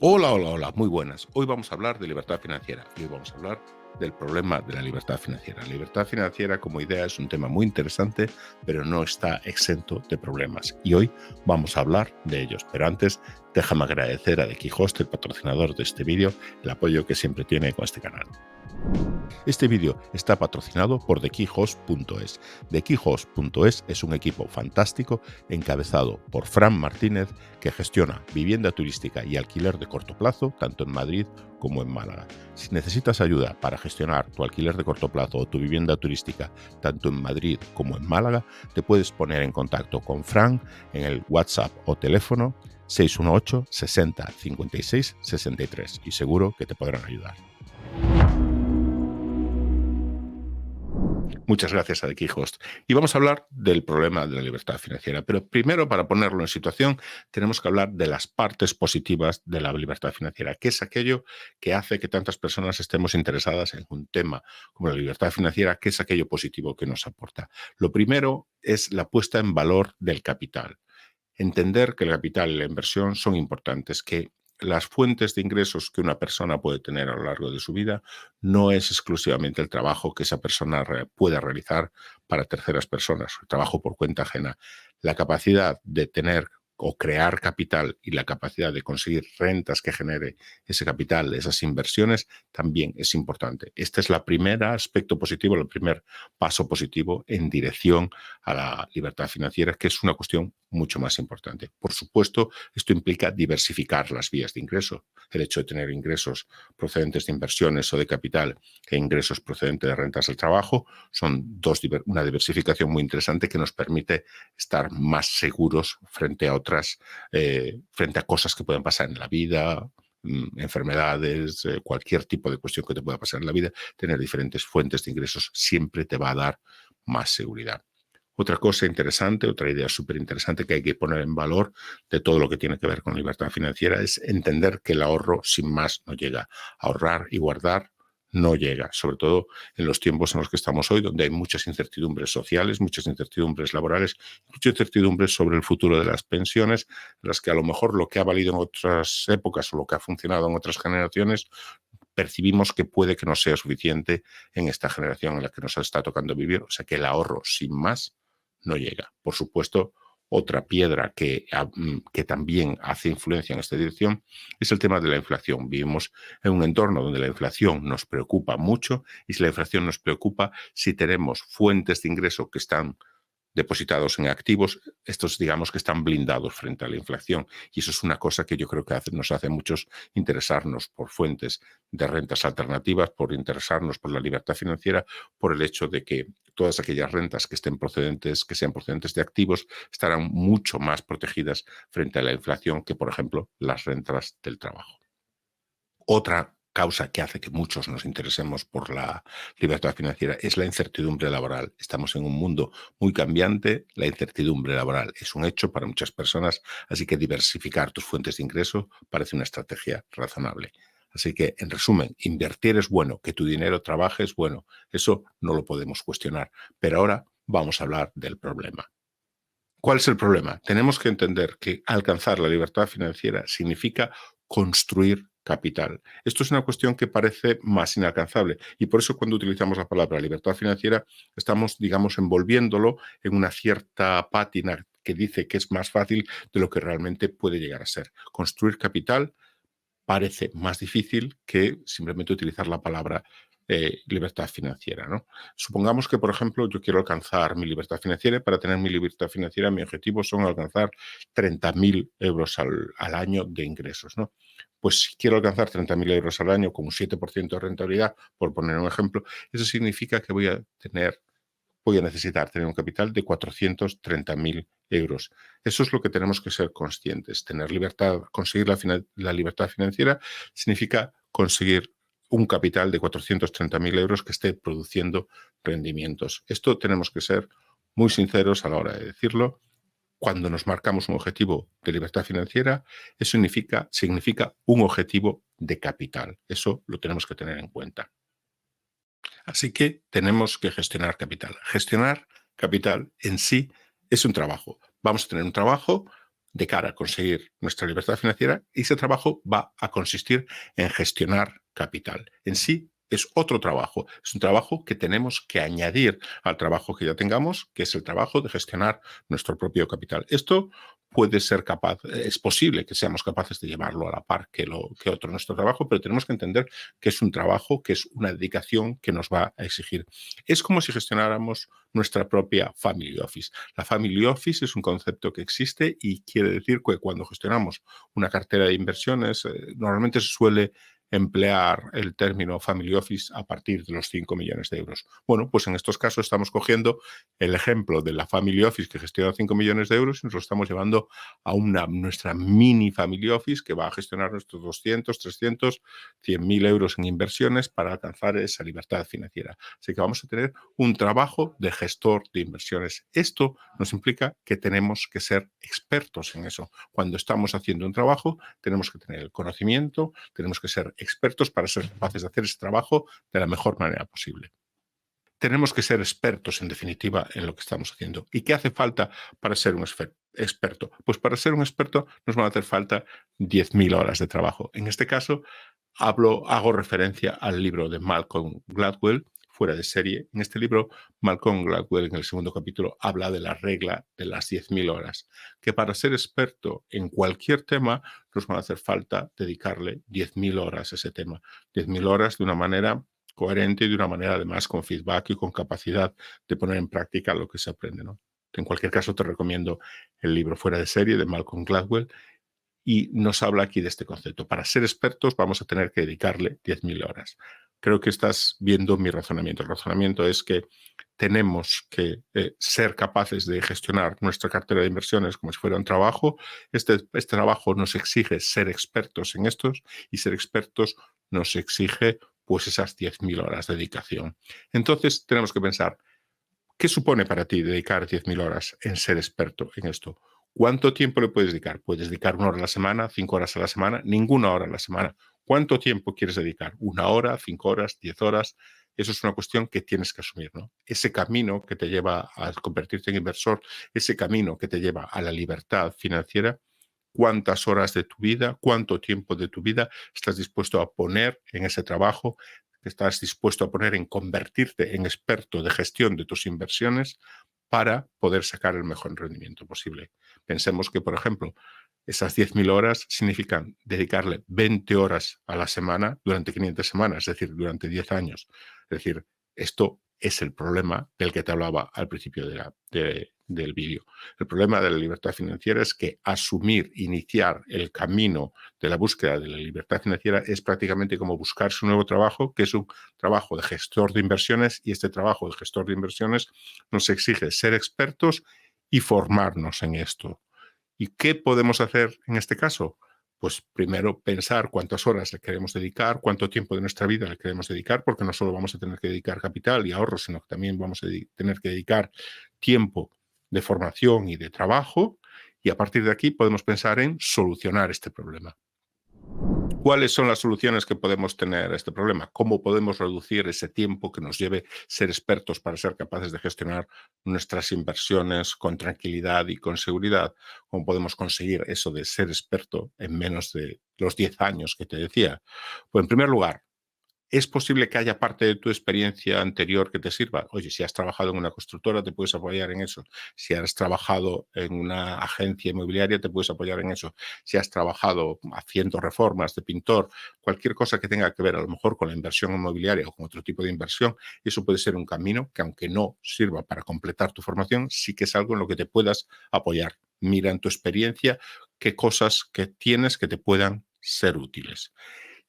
Hola, hola, hola, muy buenas. Hoy vamos a hablar de libertad financiera y hoy vamos a hablar del problema de la libertad financiera. La libertad financiera como idea es un tema muy interesante, pero no está exento de problemas y hoy vamos a hablar de ellos. Pero antes, déjame agradecer a The Key Host, el patrocinador de este vídeo, el apoyo que siempre tiene con este canal. Este vídeo está patrocinado por TheKeyHost.es. TheKeyHost.es es un equipo fantástico encabezado por Fran Martínez que gestiona vivienda turística y alquiler de corto plazo tanto en Madrid como en Málaga. Si necesitas ayuda para gestionar tu alquiler de corto plazo o tu vivienda turística tanto en Madrid como en Málaga, te puedes poner en contacto con Fran en el WhatsApp o teléfono 618 60 56 63 y seguro que te podrán ayudar. Muchas gracias a The Key Host. Y vamos a hablar del problema de la libertad financiera. Pero primero, para ponerlo en situación, tenemos que hablar de las partes positivas de la libertad financiera, que es aquello que hace que tantas personas estemos interesadas en un tema como la libertad financiera, que es aquello positivo que nos aporta. Lo primero es la puesta en valor del capital. Entender que el capital y la inversión son importantes, que las fuentes de ingresos que una persona puede tener a lo largo de su vida no es exclusivamente el trabajo que esa persona puede realizar para terceras personas, el trabajo por cuenta ajena. La capacidad de tener o crear capital y la capacidad de conseguir rentas que genere ese capital, esas inversiones, también es importante. Este es el primer aspecto positivo, el primer paso positivo en dirección a la libertad financiera, que es una cuestión mucho más importante. Por supuesto, esto implica diversificar las vías de ingreso. El hecho de tener ingresos procedentes de inversiones o de capital e ingresos procedentes de rentas del trabajo son una diversificación muy interesante que nos permite estar más seguros frente a frente a cosas que pueden pasar en la vida, enfermedades, cualquier tipo de cuestión que te pueda pasar en la vida. Tener diferentes fuentes de ingresos siempre te va a dar más seguridad. Otra cosa interesante, otra idea súper interesante que hay que poner en valor de todo lo que tiene que ver con libertad financiera es entender que el ahorro sin más no llega. Ahorrar y guardar no llega, sobre todo en los tiempos en los que estamos hoy, donde hay muchas incertidumbres sociales, muchas incertidumbres laborales, muchas incertidumbres sobre el futuro de las pensiones, en las que a lo mejor lo que ha valido en otras épocas o lo que ha funcionado en otras generaciones percibimos que puede que no sea suficiente en esta generación en la que nos está tocando vivir. O sea que el ahorro sin más no llega. Por supuesto, otra piedra que también hace influencia en esta dirección es el tema de la inflación. Vivimos en un entorno donde la inflación nos preocupa mucho y si la inflación nos preocupa, si tenemos fuentes de ingreso que están depositados en activos, estos digamos que están blindados frente a la inflación. Y eso es una cosa que yo creo que nos hace a muchos interesarnos por fuentes de rentas alternativas, por interesarnos por la libertad financiera, por el hecho de que todas aquellas rentas que que sean procedentes de activos, estarán mucho más protegidas frente a la inflación que, por ejemplo, las rentas del trabajo. Otra causa que hace que muchos nos interesemos por la libertad financiera es la incertidumbre laboral. Estamos en un mundo muy cambiante, la incertidumbre laboral es un hecho para muchas personas, así que diversificar tus fuentes de ingreso parece una estrategia razonable. Así que, en resumen, invertir es bueno, que tu dinero trabaje es bueno, eso no lo podemos cuestionar. Pero ahora vamos a hablar del problema. ¿Cuál es el problema? Tenemos que entender que alcanzar la libertad financiera significa construir capital. Esto es una cuestión que parece más inalcanzable y por eso cuando utilizamos la palabra libertad financiera estamos, digamos, envolviéndolo en una cierta pátina que dice que es más fácil de lo que realmente puede llegar a ser. Construir capital parece más difícil que simplemente utilizar la palabra libertad financiera, ¿no? Supongamos que, por ejemplo, yo quiero alcanzar mi libertad financiera y para tener mi libertad financiera mi objetivo son alcanzar 30.000 euros al año de ingresos, ¿no? Pues si quiero alcanzar 30.000 euros al año con un 7% de rentabilidad, por poner un ejemplo, eso significa que voy a necesitar tener un capital de 430.000 euros. Eso es lo que tenemos que ser conscientes. Tener libertad, conseguir la libertad financiera significa conseguir un capital de 430.000 euros que esté produciendo rendimientos. Esto tenemos que ser muy sinceros a la hora de decirlo. Cuando nos marcamos un objetivo de libertad financiera, eso significa un objetivo de capital. Eso lo tenemos que tener en cuenta. Así que tenemos que gestionar capital. Gestionar capital en sí es un trabajo. Vamos a tener un trabajo de cara a conseguir nuestra libertad financiera, y ese trabajo va a consistir en gestionar capital. En sí es otro trabajo, es un trabajo que tenemos que añadir al trabajo que ya tengamos, que es el trabajo de gestionar nuestro propio capital. Esto puede ser capaz, es posible que seamos capaces de llevarlo a la par que otro nuestro trabajo, pero tenemos que entender que es un trabajo, que es una dedicación que nos va a exigir. Es como si gestionáramos nuestra propia family office. La family office es un concepto que existe y quiere decir que cuando gestionamos una cartera de inversiones, normalmente se suele emplear el término family office a partir de los 5 millones de euros. Bueno, pues en estos casos estamos cogiendo el ejemplo de la family office que gestiona 5 millones de euros y nos lo estamos llevando a nuestra mini family office que va a gestionar nuestros 200, 300, 100.000 euros en inversiones para alcanzar esa libertad financiera. Así que vamos a tener un trabajo de gestor de inversiones. Esto nos implica que tenemos que ser expertos en eso. Cuando estamos haciendo un trabajo, tenemos que tener el conocimiento, tenemos que ser expertos para ser capaces de hacer ese trabajo de la mejor manera posible. Tenemos que ser expertos, en definitiva, en lo que estamos haciendo. ¿Y qué hace falta para ser un experto? Pues para ser un experto nos van a hacer falta 10.000 horas de trabajo. En este caso, hago referencia al libro de Malcolm Gladwell, Fuera de serie. En este libro, Malcolm Gladwell, en el segundo capítulo, habla de la regla de las 10.000 horas, que para ser experto en cualquier tema nos van a hacer falta dedicarle 10.000 horas a ese tema. 10.000 horas de una manera coherente y de una manera además con feedback y con capacidad de poner en práctica lo que se aprende, ¿no? En cualquier caso, te recomiendo el libro Fuera de serie de Malcolm Gladwell y nos habla aquí de este concepto. Para ser expertos vamos a tener que dedicarle 10.000 horas. Creo que estás viendo mi razonamiento. El razonamiento es que tenemos que ser capaces de gestionar nuestra cartera de inversiones como si fuera un trabajo. Este trabajo nos exige ser expertos en estos y ser expertos nos exige pues esas 10.000 horas de dedicación. Entonces tenemos que pensar, ¿qué supone para ti dedicar 10.000 horas en ser experto en esto? ¿Cuánto tiempo le puedes dedicar? ¿Puedes dedicar 1 hora a la semana, 5 horas a la semana? Ninguna hora a la semana. ¿Cuánto tiempo quieres dedicar? ¿1 hora, 5 horas, 10 horas? Eso es una cuestión que tienes que asumir, ¿no? Ese camino que te lleva a convertirte en inversor, ese camino que te lleva a la libertad financiera, ¿cuántas horas de tu vida, cuánto tiempo de tu vida estás dispuesto a poner en ese trabajo? ¿Estás dispuesto a poner en convertirte en experto de gestión de tus inversiones para poder sacar el mejor rendimiento posible? Pensemos que, por ejemplo, esas 10.000 horas significan dedicarle 20 horas a la semana durante 500 semanas, es decir, durante 10 años. Es decir, esto es el problema del que te hablaba al principio del vídeo. El problema de la libertad financiera es que asumir, iniciar el camino de la búsqueda de la libertad financiera es prácticamente como buscarse un nuevo trabajo, que es un trabajo de gestor de inversiones, y este trabajo de gestor de inversiones nos exige ser expertos y formarnos en esto. ¿Y qué podemos hacer en este caso? Pues primero pensar cuántas horas le queremos dedicar, cuánto tiempo de nuestra vida le queremos dedicar, porque no solo vamos a tener que dedicar capital y ahorros, sino que también vamos a tener que dedicar tiempo de formación y de trabajo, y a partir de aquí podemos pensar en solucionar este problema. ¿Cuáles son las soluciones que podemos tener a este problema? ¿Cómo podemos reducir ese tiempo que nos lleve ser expertos para ser capaces de gestionar nuestras inversiones con tranquilidad y con seguridad? ¿Cómo podemos conseguir eso de ser experto en menos de los 10 años que te decía? Pues en primer lugar, ¿es posible que haya parte de tu experiencia anterior que te sirva? Oye, si has trabajado en una constructora, te puedes apoyar en eso. Si has trabajado en una agencia inmobiliaria, te puedes apoyar en eso. Si has trabajado haciendo reformas de pintor, cualquier cosa que tenga que ver a lo mejor con la inversión inmobiliaria o con otro tipo de inversión, eso puede ser un camino que, aunque no sirva para completar tu formación, sí que es algo en lo que te puedas apoyar. Mira en tu experiencia qué cosas que tienes que te puedan ser útiles.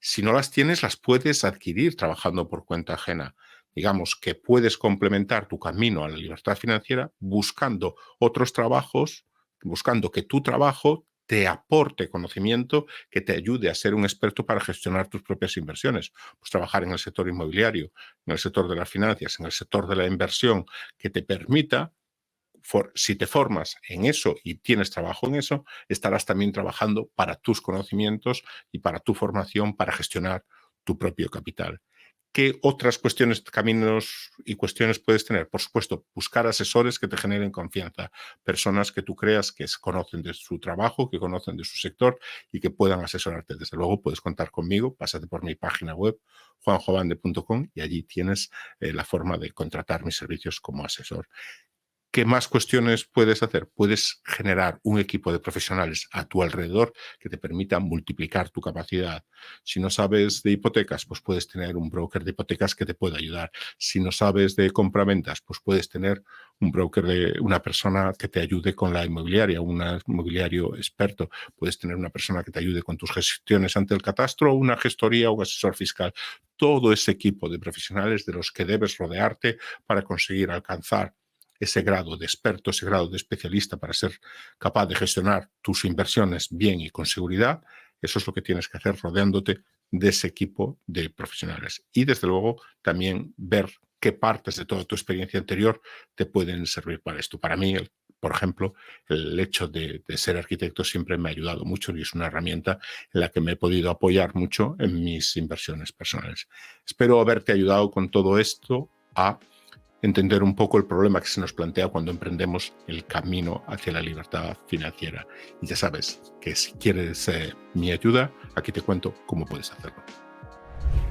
Si no las tienes, las puedes adquirir trabajando por cuenta ajena. Digamos que puedes complementar tu camino a la libertad financiera buscando otros trabajos, buscando que tu trabajo te aporte conocimiento que te ayude a ser un experto para gestionar tus propias inversiones. Pues trabajar en el sector inmobiliario, en el sector de las finanzas, en el sector de la inversión, que te permita, si te formas en eso y tienes trabajo en eso, estarás también trabajando para tus conocimientos y para tu formación para gestionar tu propio capital. ¿Qué otras cuestiones, caminos y cuestiones puedes tener? Por supuesto, buscar asesores que te generen confianza, personas que tú creas que conocen de su trabajo, que conocen de su sector y que puedan asesorarte. Desde luego, puedes contar conmigo, pásate por mi página web, juanjobande.com, y allí tienes la forma de contratar mis servicios como asesor. ¿Qué más cuestiones puedes hacer? Puedes generar un equipo de profesionales a tu alrededor que te permita multiplicar tu capacidad. Si no sabes de hipotecas, pues puedes tener un broker de hipotecas que te pueda ayudar. Si no sabes de compraventas, pues puedes tener un broker de una persona que te ayude con la inmobiliaria, un inmobiliario experto. Puedes tener una persona que te ayude con tus gestiones ante el catastro, una gestoría o asesor fiscal. Todo ese equipo de profesionales de los que debes rodearte para conseguir alcanzar ese grado de experto, ese grado de especialista para ser capaz de gestionar tus inversiones bien y con seguridad, eso es lo que tienes que hacer rodeándote de ese equipo de profesionales. Y desde luego también ver qué partes de toda tu experiencia anterior te pueden servir para esto. Para mí, por ejemplo, el hecho de ser arquitecto siempre me ha ayudado mucho y es una herramienta en la que me he podido apoyar mucho en mis inversiones personales. Espero haberte ayudado con todo esto a entender un poco el problema que se nos plantea cuando emprendemos el camino hacia la libertad financiera. Y ya sabes que si quieres mi ayuda, aquí te cuento cómo puedes hacerlo.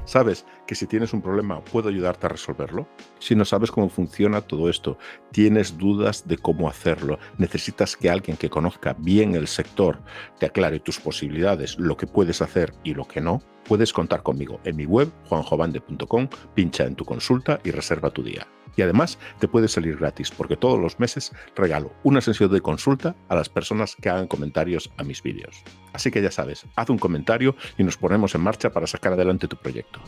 ¿Sabes que si tienes un problema puedo ayudarte a resolverlo? Si no sabes cómo funciona todo esto, tienes dudas de cómo hacerlo, necesitas que alguien que conozca bien el sector te aclare tus posibilidades, lo que puedes hacer y lo que no, puedes contar conmigo en mi web, juanjobande.com, pincha en tu consulta y reserva tu día. Y además te puede salir gratis porque todos los meses regalo una sesión de consulta a las personas que hagan comentarios a mis vídeos. Así que ya sabes, haz un comentario y nos ponemos en marcha para sacar adelante tu proyecto.